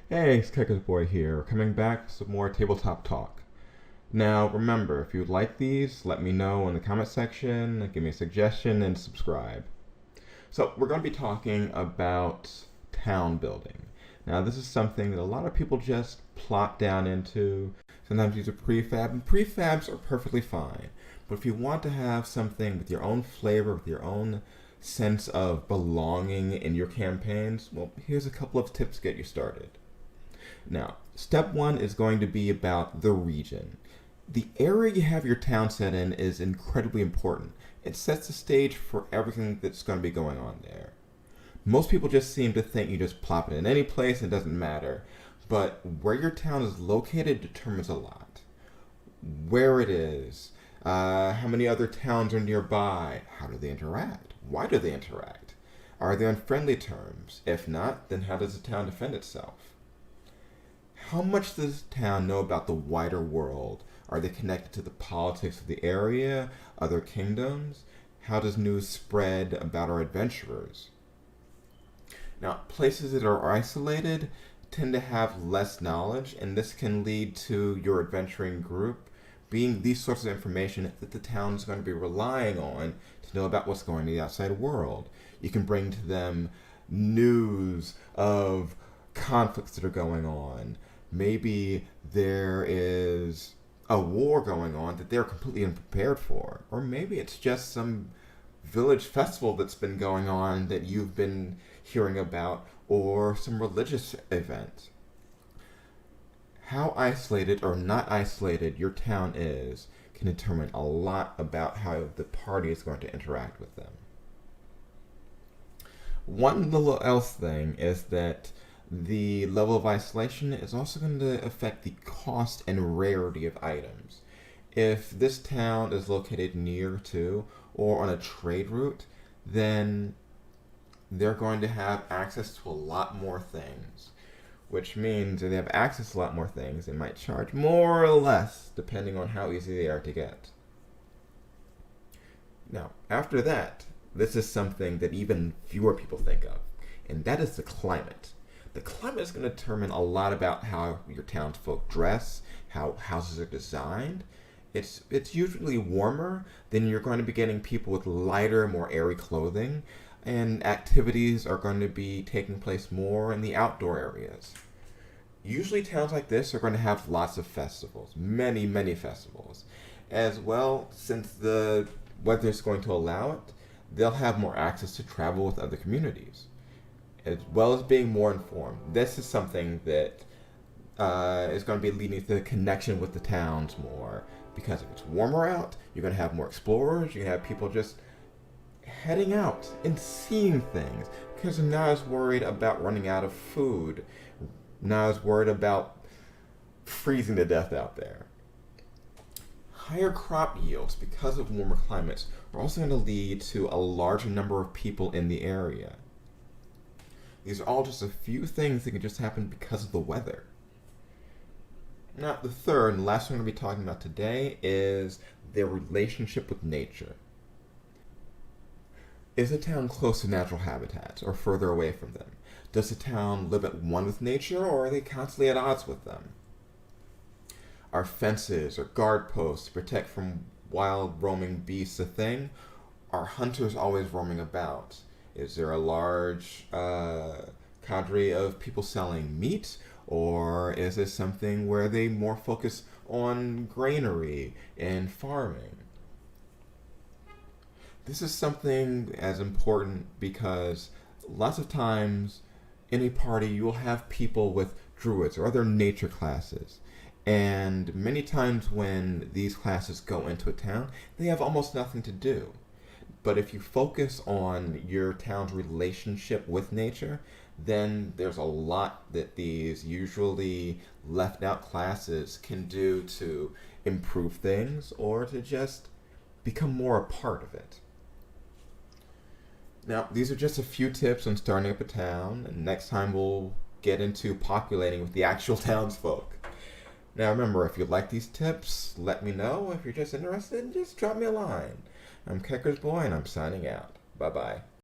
Hey, it's Keka's Boy here, coming back with some more tabletop talk. Now, remember, if you like these, let me know in the comment section, give me a suggestion, and subscribe. So, we're going to be talking about town building. Now, this is something that a lot of people just plop down into. Sometimes use a prefab, and prefabs are perfectly fine. But if you want to have something with your own flavor, with your own sense of belonging in your campaigns, well, here's a couple of tips to get you started. Now, step one is going to be about the region. The area you have your town set in is incredibly important. It sets the stage for everything that's going to be going on there. Most people just seem to think you just plop it in any place and it doesn't matter. But where your town is located determines a lot. Where it is, how many other towns are nearby, how do they interact, why do they interact, are they on friendly terms? If not, then how does the town defend itself? How much does the town know about the wider world? Are they connected to the politics of the area, other kingdoms? How does news spread about our adventurers? Now, places that are isolated tend to have less knowledge, and this can lead to your adventuring group being these sorts of information that the town is going to be relying on to know about what's going on in the outside world. You can bring to them news of conflicts that are going on. Maybe there is a war going on that they're completely unprepared for. Or maybe it's just some village festival that's been going on that you've been hearing about, or some religious event. How isolated or not isolated your town is can determine a lot about how the party is going to interact with them. One little else thing is that the level of isolation is also going to affect the cost and rarity of items. If this town is located near to or on a trade route, then they're going to have access to a lot more things, which means if they have access to a lot more things, they might charge more or less depending on how easy they are to get. Now, after that, this is something that even fewer people think of, and that is the climate. The climate is going to determine a lot about how your townsfolk dress, how houses are designed. It's usually warmer, then you're going to be getting people with lighter, more airy clothing, and activities are going to be taking place more in the outdoor areas. Usually towns like this are going to have lots of festivals, many, many festivals. As well, since the weather is going to allow it, they'll have more access to travel with other communities, as well as being more informed. This is something that is going to be leading to the connection with the towns more, because if it's warmer out, you're going to have more explorers, you're going to have people just heading out and seeing things, because they're not as worried about running out of food, not as worried about freezing to death out there. Higher crop yields because of warmer climates are also going to lead to a larger number of people in the area. These are all just a few things that can just happen because of the weather. Now, the third and last one we're going to be talking about today is their relationship with nature. Is a town close to natural habitats or further away from them? Does the town live at one with nature, or are they constantly at odds with them? Are fences or guard posts to protect from wild roaming beasts a thing? Are hunters always roaming about? Is there a large cadre of people selling meat, or is this something where they more focus on granary and farming? This is something as important because lots of times in a party you will have people with druids or other nature classes. And many times when these classes go into a town, they have almost nothing to do. But if you focus on your town's relationship with nature, then there's a lot that these usually left out classes can do to improve things or to just become more a part of it. Now, these are just a few tips on starting up a town, and next time we'll get into populating with the actual townsfolk. Now remember, if you like these tips, let me know. If you're just interested, just drop me a line. I'm Kecker's Boy, and I'm signing out. Bye-bye.